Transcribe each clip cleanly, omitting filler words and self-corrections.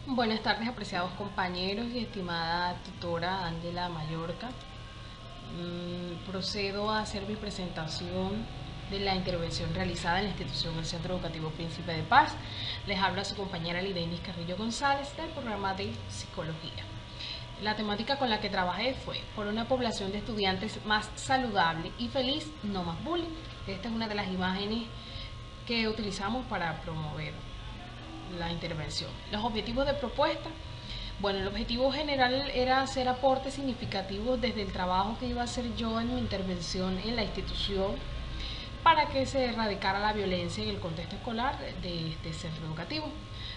Buenas tardes, apreciados compañeros y estimada tutora Ángela Mallorca. Procedo a hacer mi presentación de la intervención realizada en la institución del Centro Educativo Príncipe de Paz. Les habla su compañera Lidenis Carrillo González del programa de Psicología. La temática con la que trabajé fue por una población de estudiantes más saludable y feliz, no más bullying. Esta es una de las imágenes que utilizamos para promover la intervención. Los objetivos de propuesta. Bueno, el objetivo general era hacer aportes significativos desde el trabajo que iba a hacer yo en mi intervención en la institución para que se erradicara la violencia en el contexto escolar de este centro educativo.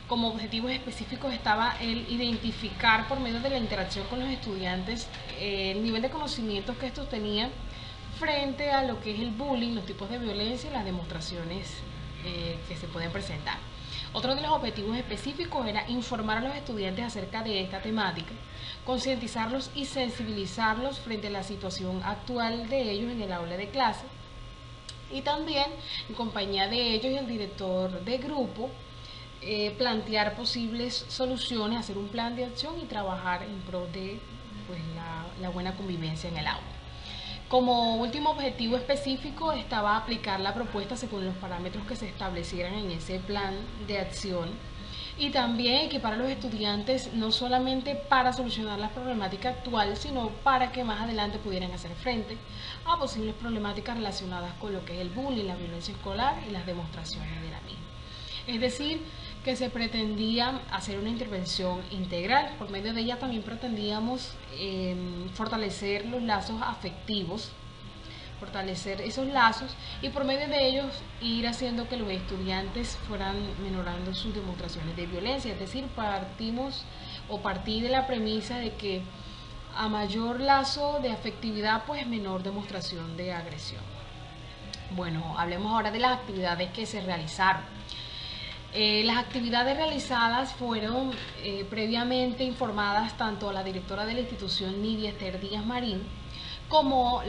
Como objetivos específicos estaba el identificar por medio de la interacción con los estudiantes el nivel de conocimientos que estos tenían frente a lo que es el bullying, los tipos de violencia y las demostraciones que se pueden presentar. Otro de los objetivos específicos era informar a los estudiantes acerca de esta temática, concientizarlos y sensibilizarlos frente a la situación actual de ellos en el aula de clase y también en compañía de ellos y el director de grupo plantear posibles soluciones, hacer un plan de acción y trabajar en pro de la buena convivencia en el aula. Como último objetivo específico estaba aplicar la propuesta según los parámetros que se establecieran en ese plan de acción y también equipar a los estudiantes no solamente para solucionar la problemática actual, sino para que más adelante pudieran hacer frente a posibles problemáticas relacionadas con lo que es el bullying, la violencia escolar y las demostraciones de la misma. Es decir, que se pretendía hacer una intervención integral. Por medio de ella también pretendíamos fortalecer los lazos afectivos, fortalecer esos lazos y por medio de ellos ir haciendo que los estudiantes fueran menorando sus demostraciones de violencia. Es decir, partí de la premisa de que a mayor lazo de afectividad, pues menor demostración de agresión. Bueno, hablemos ahora de las actividades que se realizaron. Las actividades realizadas fueron previamente informadas tanto a la directora de la institución, Nidia Esther Díaz Marín, como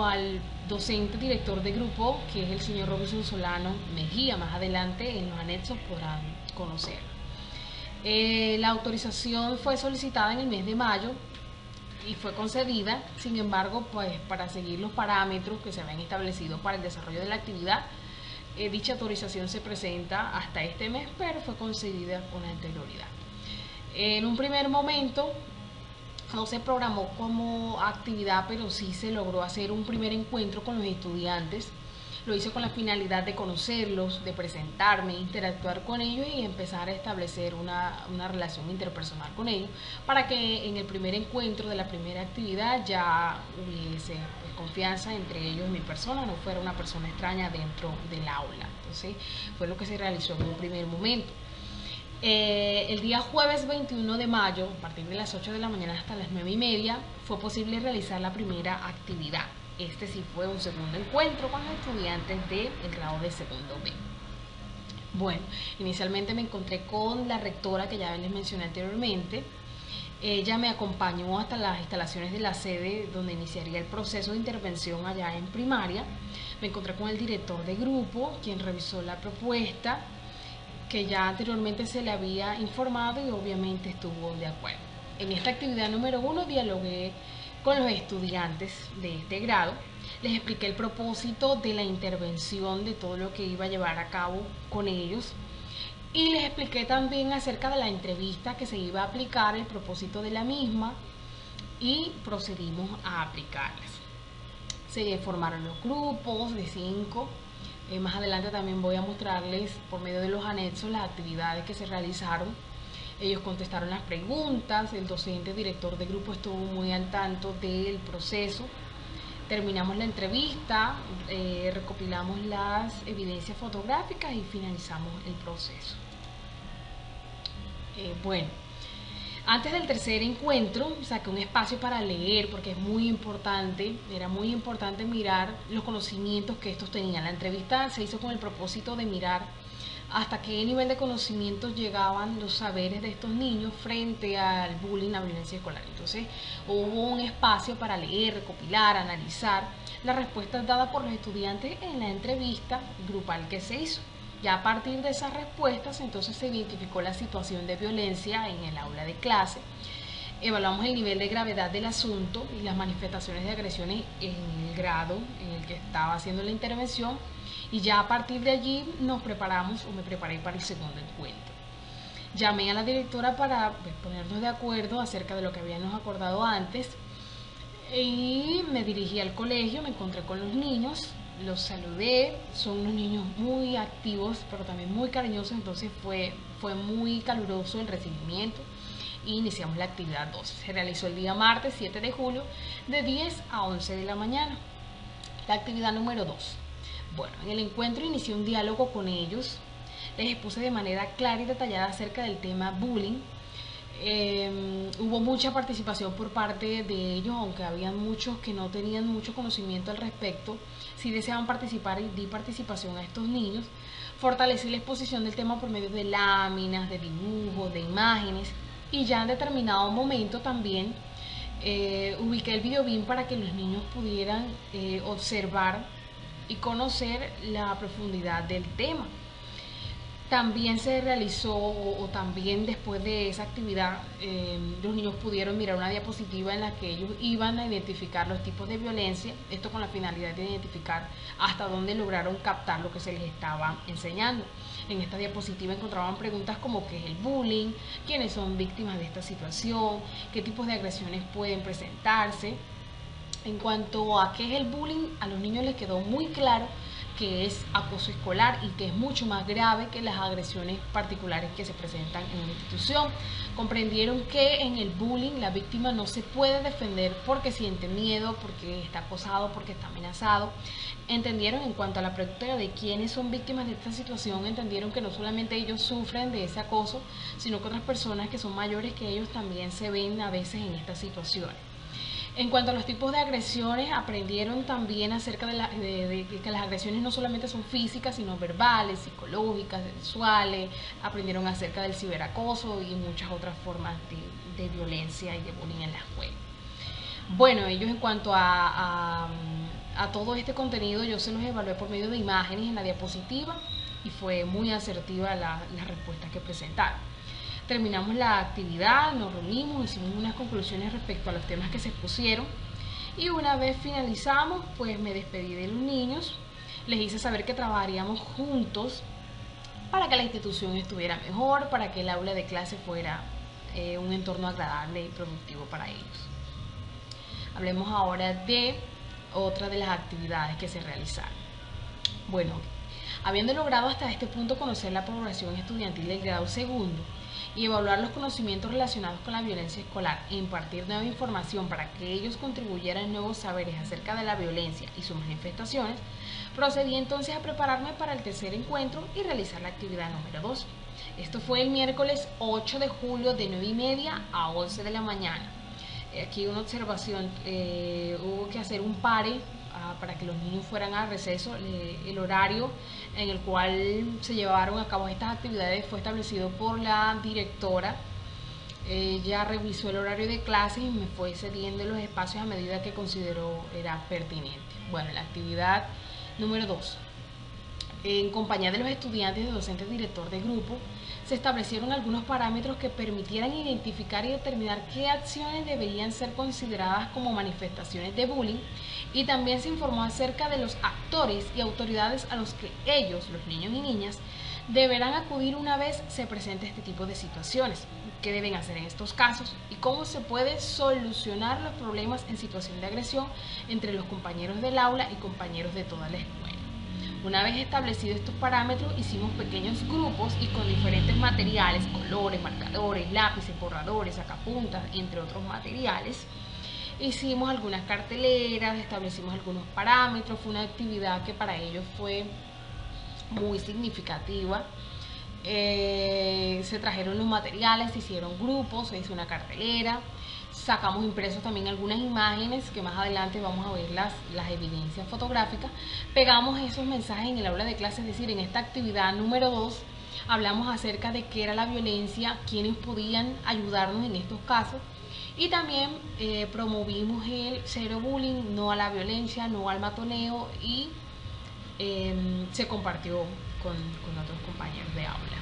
al docente director de grupo, que es el señor Robinson Solano Mejía. Más adelante en los anexos podrán conocerlo. La autorización fue solicitada en el mes de mayo y fue concedida. Sin embargo, pues para seguir los parámetros que se habían establecido para el desarrollo de la actividad, dicha autorización se presenta hasta este mes, pero fue concedida con anterioridad. En un primer momento no se programó como actividad, pero sí se logró hacer un primer encuentro con los estudiantes. Lo hice con la finalidad de conocerlos, de presentarme, interactuar con ellos y empezar a establecer una relación interpersonal con ellos para que en el primer encuentro de la primera actividad ya hubiese confianza entre ellos y mi persona, no fuera una persona extraña dentro del aula. Entonces fue lo que se realizó en un primer momento. El día jueves 21 de mayo, a partir de las 8 de la mañana hasta las 9:30, fue posible realizar la primera actividad. Este sí fue un segundo encuentro con los estudiantes del grado de segundo B. Bueno, inicialmente me encontré con la rectora que ya les mencioné anteriormente. Ella me acompañó hasta las instalaciones de la sede donde iniciaría el proceso de intervención allá en primaria. Me encontré con el director de grupo, quien revisó la propuesta que ya anteriormente se le había informado y obviamente estuvo de acuerdo. En esta actividad número 1 dialogué con los estudiantes de este grado, les expliqué el propósito de la intervención, de todo lo que iba a llevar a cabo con ellos y les expliqué también acerca de la entrevista que se iba a aplicar, el propósito de la misma y procedimos a aplicarlas. Se formaron los grupos de 5. Más adelante también voy a mostrarles por medio de los anexos las actividades que se realizaron. Ellos contestaron las preguntas, el docente director de grupo estuvo muy al tanto del proceso. Terminamos la entrevista, recopilamos las evidencias fotográficas y finalizamos el proceso. Bueno, antes del tercer encuentro saqué un espacio para leer porque es muy importante, era muy importante mirar los conocimientos que estos tenían. La entrevista se hizo con el propósito de mirar hasta qué nivel de conocimientos llegaban los saberes de estos niños frente al bullying, la violencia escolar. Entonces hubo un espacio para leer, recopilar, analizar las respuestas dadas por los estudiantes en la entrevista grupal que se hizo. Ya a partir de esas respuestas, entonces se identificó la situación de violencia en el aula de clase. Evaluamos el nivel de gravedad del asunto y las manifestaciones de agresiones en el grado en el que estaba haciendo la intervención, y ya a partir de allí nos preparamos, o me preparé para el segundo encuentro. Llamé a la directora para ponernos de acuerdo acerca de lo que habíamos acordado antes y me dirigí al colegio, me encontré con los niños, los saludé. Son unos niños muy activos pero también muy cariñosos, entonces fue muy caluroso el recibimiento y iniciamos la actividad 2. Se realizó el día martes 7 de julio de 10 a 11 de la mañana. La actividad número 2. Bueno, en el encuentro inicié un diálogo con ellos. Les expuse de manera clara y detallada acerca del tema bullying. Hubo mucha participación por parte de ellos, aunque habían muchos que no tenían mucho conocimiento al respecto. Si deseaban participar, y di participación a estos niños. Fortalecí la exposición del tema por medio de láminas, de dibujos, de imágenes, y ya en determinado momento también ubiqué el videobeam para que los niños pudieran observar y conocer la profundidad del tema. También se realizó, o también después de esa actividad, los niños pudieron mirar una diapositiva en la que ellos iban a identificar los tipos de violencia, esto con la finalidad de identificar hasta dónde lograron captar lo que se les estaba enseñando. En esta diapositiva encontraban preguntas como qué es el bullying, quiénes son víctimas de esta situación, qué tipos de agresiones pueden presentarse. En cuanto a qué es el bullying, a los niños les quedó muy claro que es acoso escolar y que es mucho más grave que las agresiones particulares que se presentan en una institución. Comprendieron que en el bullying la víctima no se puede defender porque siente miedo, porque está acosado, porque está amenazado. Entendieron, en cuanto a la pregunta de quiénes son víctimas de esta situación, entendieron que no solamente ellos sufren de ese acoso, sino que otras personas que son mayores que ellos también se ven a veces en estas situaciones. En cuanto a los tipos de agresiones, aprendieron también acerca de que las agresiones no solamente son físicas, sino verbales, psicológicas, sexuales. Aprendieron acerca del ciberacoso y muchas otras formas de violencia y de bullying en la escuela. Bueno, ellos, en cuanto a todo este contenido, yo se los evalué por medio de imágenes en la diapositiva y fue muy asertiva las respuestas que presentaron. Terminamos la actividad, nos reunimos, hicimos unas conclusiones respecto a los temas que se expusieron, y una vez finalizamos, pues me despedí de los niños, les hice saber que trabajaríamos juntos para que la institución estuviera mejor, para que el aula de clase fuera un entorno agradable y productivo para ellos. Hablemos ahora de otra de las actividades que se realizaron. Bueno, habiendo logrado hasta este punto conocer la población estudiantil del grado segundo y evaluar los conocimientos relacionados con la violencia escolar e impartir nueva información para que ellos contribuyeran nuevos saberes acerca de la violencia y sus manifestaciones, procedí entonces a prepararme para el tercer encuentro y realizar la actividad número 2. Esto fue el miércoles 8 de julio de 9:30 a 11 de la mañana. Aquí una observación, hubo que hacer un pare para que los niños fueran a receso. El horario en el cual se llevaron a cabo estas actividades fue establecido por la directora. Ella revisó el horario de clases y me fue cediendo los espacios a medida que consideró era pertinente. Bueno, la actividad número 2. En compañía de los estudiantes, de docentes, director de grupo, se establecieron algunos parámetros que permitieran identificar y determinar qué acciones deberían ser consideradas como manifestaciones de bullying, y también se informó acerca de los actores y autoridades a los que ellos, los niños y niñas, deberán acudir una vez se presente este tipo de situaciones, qué deben hacer en estos casos y cómo se puede solucionar los problemas en situación de agresión entre los compañeros del aula y compañeros de toda la escuela. Una vez establecidos estos parámetros, hicimos pequeños grupos y con diferentes materiales, colores, marcadores, lápices, borradores, sacapuntas, entre otros materiales, hicimos algunas carteleras, establecimos algunos parámetros. Fue una actividad que para ellos fue muy significativa. Se trajeron los materiales, se hicieron grupos, se hizo una cartelera, sacamos impresos también algunas imágenes que más adelante vamos a ver las evidencias fotográficas. Pegamos esos mensajes en el aula de clase, es decir, en esta actividad número 2 hablamos acerca de qué era la violencia, quiénes podían ayudarnos en estos casos, y también promovimos el cero bullying, no a la violencia, no al matoneo, y se compartió con otros compañeros de aula.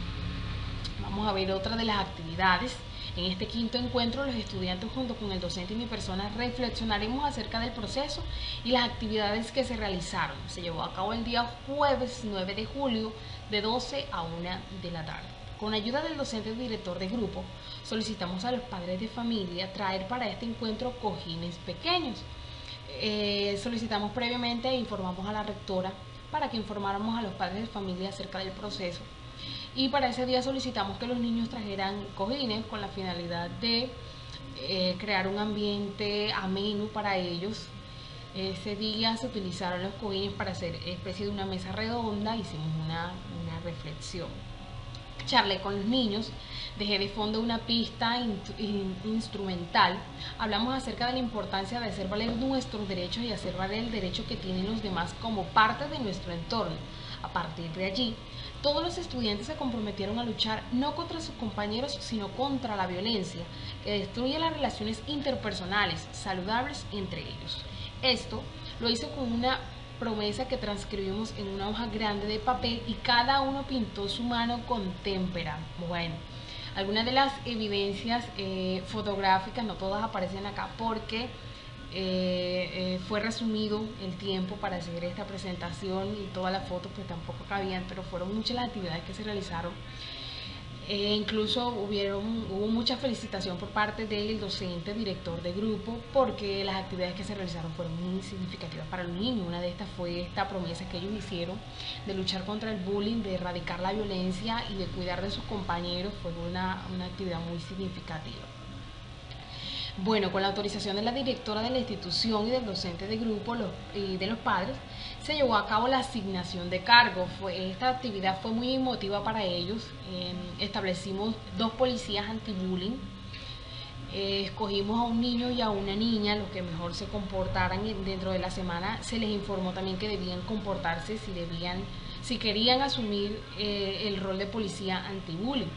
Vamos a ver otra de las actividades. En este quinto encuentro, los estudiantes junto con el docente y mi persona reflexionaremos acerca del proceso y las actividades que se realizaron. Se llevó a cabo el día jueves 9 de julio de 12 a 1 de la tarde. Con ayuda del docente y director de grupo, solicitamos a los padres de familia traer para este encuentro cojines pequeños. Solicitamos previamente e informamos a la rectora para que informáramos a los padres de familia acerca del proceso. Y para ese día solicitamos que los niños trajeran cojines con la finalidad de crear un ambiente ameno para ellos. Ese día se utilizaron los cojines para hacer especie de una mesa redonda, hicimos una reflexión. Charlé con los niños, dejé de fondo una pista instrumental, hablamos acerca de la importancia de hacer valer nuestros derechos y hacer valer el derecho que tienen los demás como parte de nuestro entorno. A partir de allí, todos los estudiantes se comprometieron a luchar no contra sus compañeros, sino contra la violencia, que destruye las relaciones interpersonales saludables entre ellos. Esto lo hice con una promesa que transcribimos en una hoja grande de papel y cada uno pintó su mano con témpera. Bueno, algunas de las evidencias fotográficas, no todas aparecen acá porque fue resumido el tiempo para hacer esta presentación y todas las fotos pues tampoco cabían, pero fueron muchas las actividades que se realizaron. Incluso hubo mucha felicitación por parte del docente, director de grupo, porque las actividades que se realizaron fueron muy significativas para los niños. Una de estas fue esta promesa que ellos hicieron de luchar contra el bullying, de erradicar la violencia y de cuidar de sus compañeros. Fue una actividad muy significativa. Bueno, con la autorización de la directora de la institución y del docente de grupo y de los padres, se llevó a cabo la asignación de cargos. Esta actividad fue muy emotiva para ellos. Establecimos 2 policías anti-bullying. Escogimos a un niño y a una niña, los que mejor se comportaran dentro de la semana. Se les informó también que debían comportarse si querían asumir el rol de policía anti-bullying.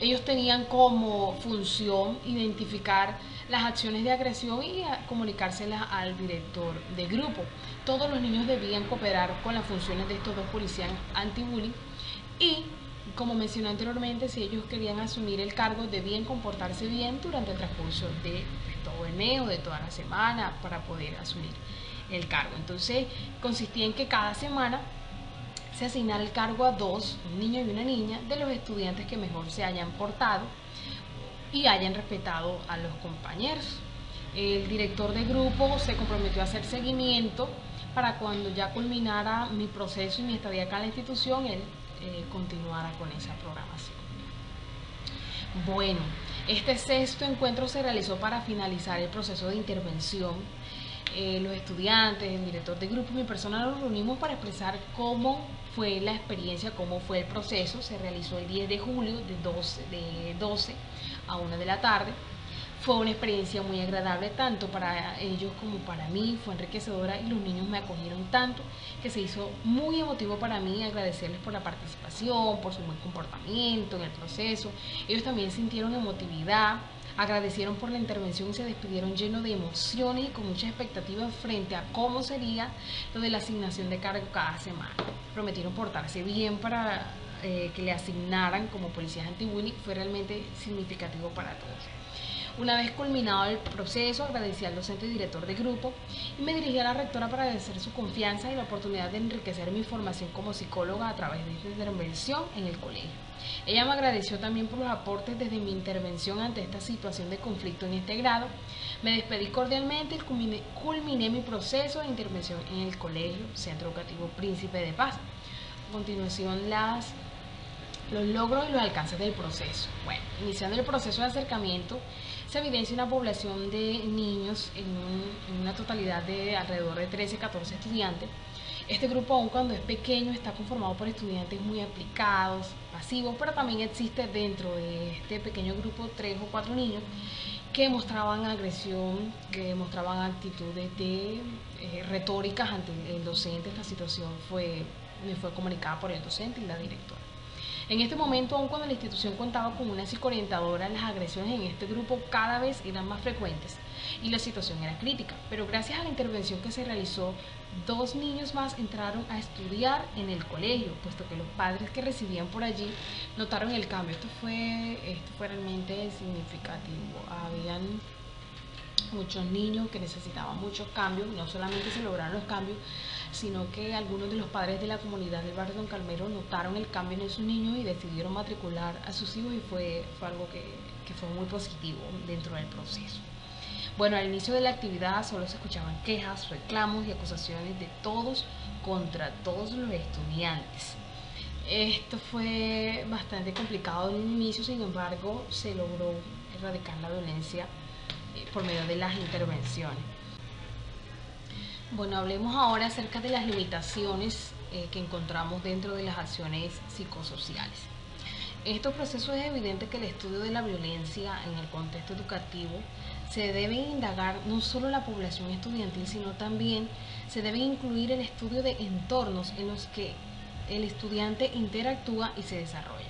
Ellos tenían como función identificar las acciones de agresión y comunicárselas al director de grupo. Todos los niños debían cooperar con las funciones de estos 2 policías anti-bullying y, como mencioné anteriormente, si ellos querían asumir el cargo, debían comportarse bien durante el transcurso de todo el mes o de toda la semana para poder asumir el cargo. Entonces, consistía en que cada semana se asignara el cargo a 2, un niño y una niña, de los estudiantes que mejor se hayan portado y hayan respetado a los compañeros. El director de grupo se comprometió a hacer seguimiento para cuando ya culminara mi proceso y mi estadía acá en la institución, él continuara con esa programación. Bueno, este 6º encuentro se realizó para finalizar el proceso de intervención. Los estudiantes, el director de grupo y mi persona nos reunimos para expresar cómo fue la experiencia, cómo fue el proceso. Se realizó el 10 de julio de 12 a 1 de la tarde. Fue una experiencia muy agradable tanto para ellos como para mí, fue enriquecedora y los niños me acogieron tanto que se hizo muy emotivo para mí agradecerles por la participación, por su buen comportamiento en el proceso. Ellos también sintieron emotividad, agradecieron por la intervención y se despidieron llenos de emociones y con mucha expectativa frente a cómo sería lo de la asignación de cargo cada semana. Prometieron portarse bien para que le asignaran como policías anti-bullying. Fue realmente significativo para todos. Una vez culminado el proceso, agradecí al docente y director de grupo y me dirigí a la rectora para agradecer su confianza y la oportunidad de enriquecer mi formación como psicóloga a través de esta intervención en el colegio. Ella me agradeció también por los aportes desde mi intervención ante esta situación de conflicto en este grado. Me despedí cordialmente y culminé mi proceso de intervención en el colegio Centro Educativo Príncipe de Paz. A continuación, los logros y los alcances del proceso. Bueno, iniciando el proceso de acercamiento, se evidencia una población de niños en una totalidad de alrededor de 13-14 estudiantes. Este grupo, aun cuando es pequeño, está conformado por estudiantes muy aplicados, pasivos, pero también existe dentro de este pequeño grupo 3 o 4 niños que mostraban agresión, que mostraban actitudes de retóricas ante el docente. Esta situación me fue comunicada por el docente y la directora. En este momento, aun cuando la institución contaba con una psicoorientadora, las agresiones en este grupo cada vez eran más frecuentes. y la situación era crítica. Pero gracias a la intervención que se realizó, 2 niños más entraron a estudiar en el colegio, puesto que los padres que residían por allí notaron el cambio. Esto fue realmente significativo. Habían muchos niños que necesitaban muchos cambios, no solamente se lograron los cambios, sino que algunos de los padres de la comunidad del barrio Don Calmero notaron el cambio en esos niños y decidieron matricular a sus hijos, y fue algo que fue muy positivo dentro del proceso. Bueno, al inicio de la actividad solo se escuchaban quejas, reclamos y acusaciones de todos contra todos los estudiantes. Esto fue bastante complicado en el inicio, sin embargo se logró erradicar la violencia por medio de las intervenciones. Bueno, hablemos ahora acerca de las limitaciones que encontramos dentro de las acciones psicosociales. En estos procesos es evidente que el estudio de la violencia en el contexto educativo se debe indagar no solo la población estudiantil, sino también se debe incluir el estudio de entornos en los que el estudiante interactúa y se desarrolla.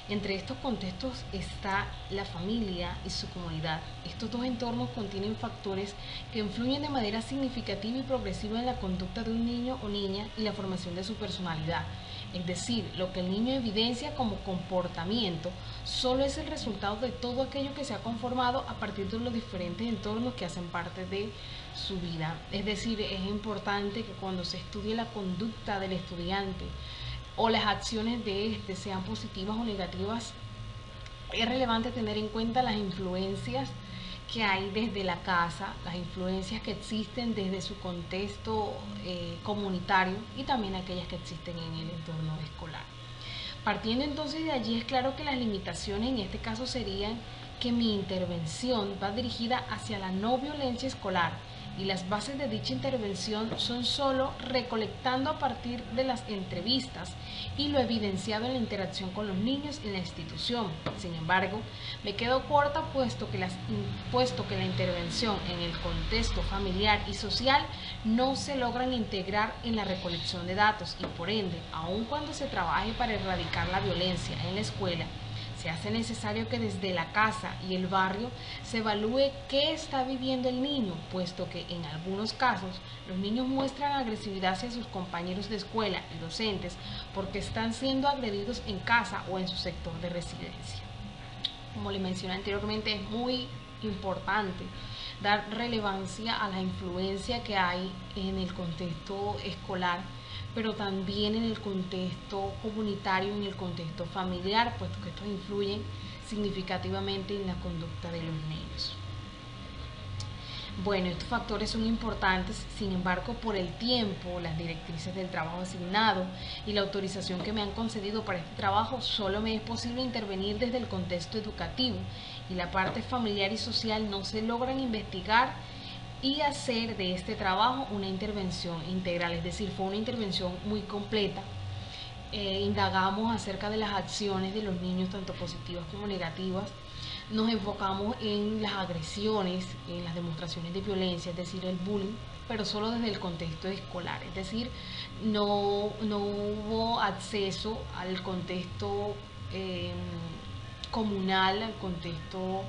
Entre estos contextos está la familia y su comunidad. Estos 2 entornos contienen factores que influyen de manera significativa y progresiva en la conducta de un niño o niña y la formación de su personalidad. Es decir, lo que el niño evidencia como comportamiento solo es el resultado de todo aquello que se ha conformado a partir de los diferentes entornos que hacen parte de su vida. Es decir, es importante que cuando se estudie la conducta del estudiante o las acciones de este, sean positivas o negativas, es relevante tener en cuenta las influencias que hay desde la casa, las influencias que existen desde su contexto comunitario y también aquellas que existen en el entorno escolar. Partiendo entonces de allí, es claro que las limitaciones en este caso serían que mi intervención va dirigida hacia la no violencia escolar, y las bases de dicha intervención son solo recolectando a partir de las entrevistas y lo evidenciado en la interacción con los niños en la institución. Sin embargo, me quedo corta puesto que la intervención en el contexto familiar y social no se logran integrar en la recolección de datos, y por ende, aun cuando se trabaje para erradicar la violencia en la escuela, se hace necesario que desde la casa y el barrio se evalúe qué está viviendo el niño, puesto que en algunos casos los niños muestran agresividad hacia sus compañeros de escuela y docentes porque están siendo agredidos en casa o en su sector de residencia. Como le mencioné anteriormente, es muy importante dar relevancia a la influencia que hay en el contexto escolar, pero también en el contexto comunitario, en el contexto familiar, puesto que estos influyen significativamente en la conducta de los niños. Bueno, estos factores son importantes, sin embargo, por el tiempo, las directrices del trabajo asignado y la autorización que me han concedido para este trabajo, solo me es posible intervenir desde el contexto educativo, y la parte familiar y social no se logran investigar y hacer de este trabajo una intervención integral. Es decir, fue una intervención muy completa. Indagamos acerca de las acciones de los niños, tanto positivas como negativas. Nos enfocamos en las agresiones, en las demostraciones de violencia, es decir, el bullying, pero solo desde el contexto escolar. Es decir, no hubo acceso al contexto comunal, al contexto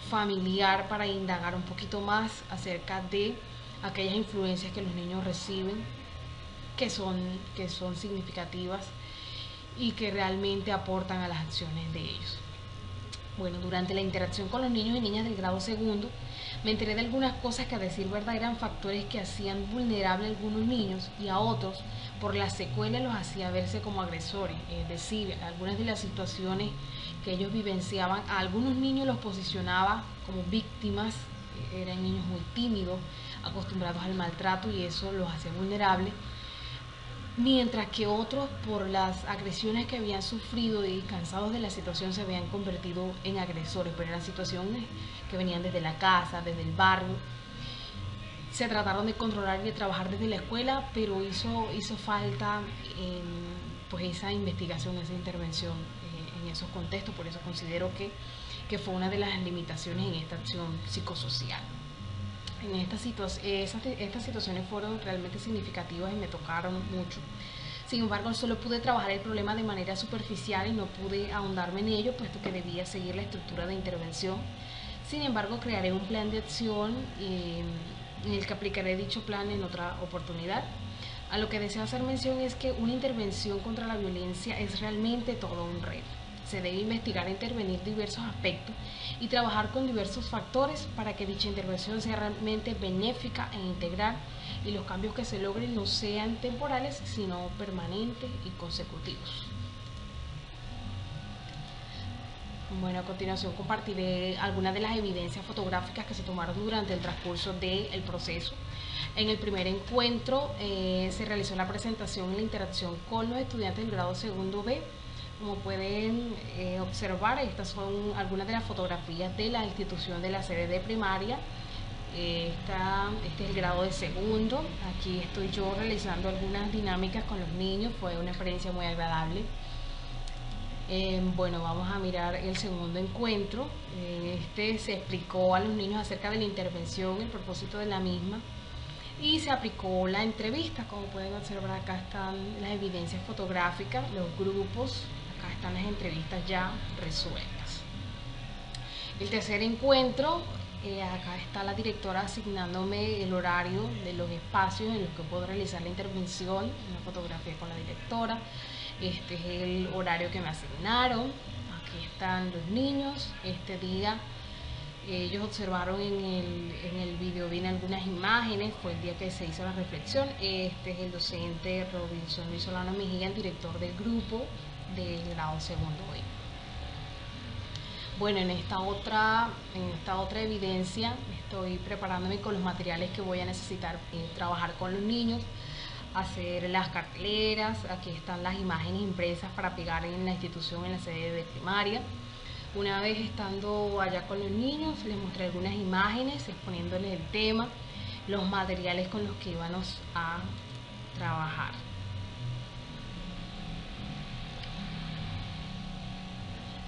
familiar, para indagar un poquito más acerca de aquellas influencias que los niños reciben, que son significativas y que realmente aportan a las acciones de ellos. Bueno, durante la interacción con los niños y niñas del grado segundo, me enteré de algunas cosas que, a decir verdad, eran factores que hacían vulnerable a algunos niños, y a otros, por la secuela, los hacía verse como agresores. Es decir, algunas de las situaciones que ellos vivenciaban, a algunos niños los posicionaba como víctimas. Eran niños muy tímidos, acostumbrados al maltrato, y eso los hacía vulnerables, mientras que otros, por las agresiones que habían sufrido y cansados de la situación, se habían convertido en agresores, pero eran situaciones que venían desde la casa, desde el barrio. Se trataron de controlar y de trabajar desde la escuela, pero hizo falta pues esa investigación, esa intervención en esos contextos. Por eso considero que fue una de las limitaciones en esta acción psicosocial. En estas situaciones fueron realmente significativas y me tocaron mucho. Sin embargo, solo pude trabajar el problema de manera superficial y no pude ahondarme en ello, puesto que debía seguir la estructura de intervención. Sin embargo, crearé un plan de acción en el que aplicaré dicho plan en otra oportunidad. A lo que deseo hacer mención es que una intervención contra la violencia es realmente todo un reto. Se debe investigar e intervenir diversos aspectos y trabajar con diversos factores para que dicha intervención sea realmente benéfica e integral y los cambios que se logren no sean temporales, sino permanentes y consecutivos. Bueno, a continuación compartiré algunas de las evidencias fotográficas que se tomaron durante el transcurso del proceso. En el primer encuentro se realizó la presentación y la interacción con los estudiantes del grado segundo B. Como pueden observar, estas son algunas de las fotografías de la institución de la sede de primaria. Este es el grado de segundo. Aquí estoy yo realizando algunas dinámicas con los niños. Fue una experiencia muy agradable. Bueno, vamos a mirar el segundo encuentro. Se explicó a los niños acerca de la intervención, el propósito de la misma, y se aplicó la entrevista. Como pueden observar, acá están las evidencias fotográficas, los grupos, acá están las entrevistas ya resueltas. El tercer encuentro, acá está la directora asignándome el horario de los espacios en los que puedo realizar la intervención, una fotografía con la directora. Este es el horario que me asignaron. Aquí están los niños. Este día ellos observaron en el video, vienen algunas imágenes, fue el día que se hizo la reflexión. Este es el docente Robinson Luis Solano Mejía, el director del grupo del grado segundo B. Bueno, en esta otra evidencia estoy preparándome con los materiales que voy a necesitar trabajar con los niños, hacer las carteleras. Aquí están las imágenes impresas para pegar en la institución, en la sede de primaria. Una vez estando allá con los niños, les mostré algunas imágenes exponiéndoles el tema, los materiales con los que íbamos a trabajar.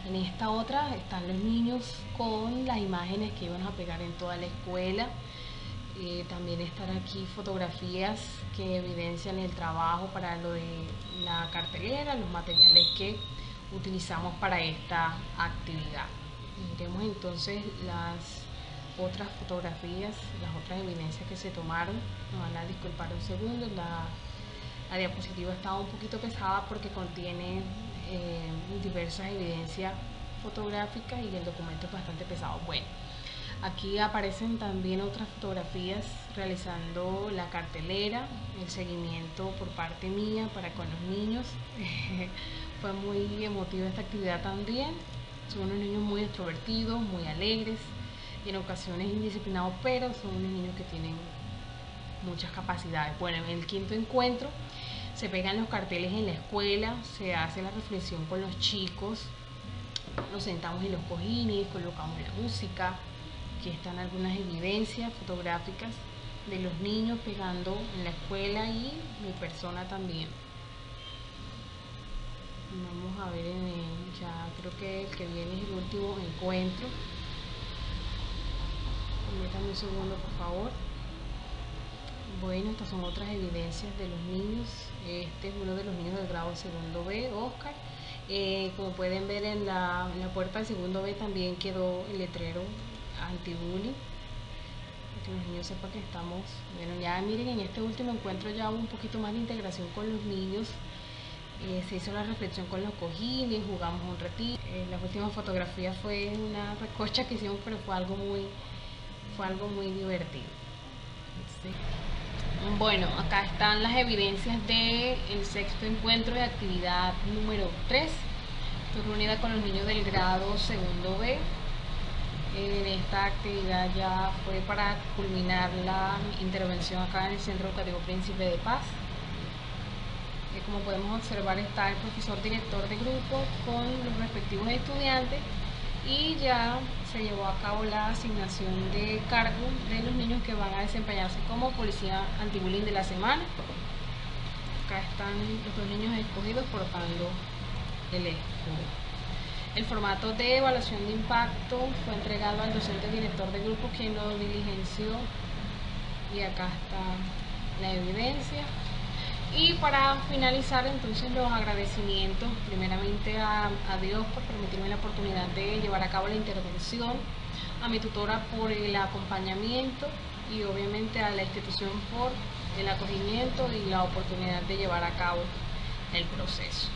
En esta otra están los niños con las imágenes que iban a pegar en toda la escuela. También están aquí fotografías que evidencian el trabajo para lo de la cartelera, los materiales que utilizamos para esta actividad. Miremos entonces las otras fotografías, las otras evidencias que se tomaron. Me van a disculpar un segundo, la diapositiva está un poquito pesada porque contiene diversas evidencias fotográficas y el documento es bastante pesado. Bueno, aquí aparecen también otras fotografías realizando la cartelera, el seguimiento por parte mía para con los niños. Fue muy emotiva esta actividad también. Son unos niños muy extrovertidos, muy alegres y en ocasiones indisciplinados, pero son unos niños que tienen muchas capacidades. Bueno, en el quinto encuentro se pegan los carteles en la escuela, se hace la reflexión con los chicos, nos sentamos en los cojines, colocamos la música. Aquí están algunas evidencias fotográficas de los niños pegando en la escuela y mi persona también. Vamos a ver ya creo que el que viene es el último encuentro. Permítanme un segundo, por favor. Bueno, estas son otras evidencias de los niños. Este es uno de los niños del grado segundo B, Oscar. Como pueden ver, en la puerta del segundo B también quedó el letrero anti-bullying, para que los niños sepan que estamos. Bueno, ya miren, en este último encuentro ya hubo un poquito más de integración con los niños. Se hizo la reflexión con los cojines, jugamos un ratito. La última fotografía fue una recocha que hicimos, pero fue algo muy divertido. Sí. Bueno, acá están las evidencias del sexto encuentro de actividad número 3. Estoy reunida con los niños del grado segundo B. En esta actividad ya fue para culminar la intervención acá en el Centro Educativo Príncipe de Paz. Como podemos observar, está el profesor director de grupo con los respectivos estudiantes y ya se llevó a cabo la asignación de cargo de los niños que van a desempeñarse como policía antibullying de la semana. Acá están los dos niños escogidos portando el escudo. El formato de evaluación de impacto fue entregado al docente director de grupo, quien lo diligenció, y acá está la evidencia. Y para finalizar entonces los agradecimientos primeramente a Dios por permitirme la oportunidad de llevar a cabo la intervención, a mi tutora por el acompañamiento y obviamente a la institución por el acogimiento y la oportunidad de llevar a cabo el proceso.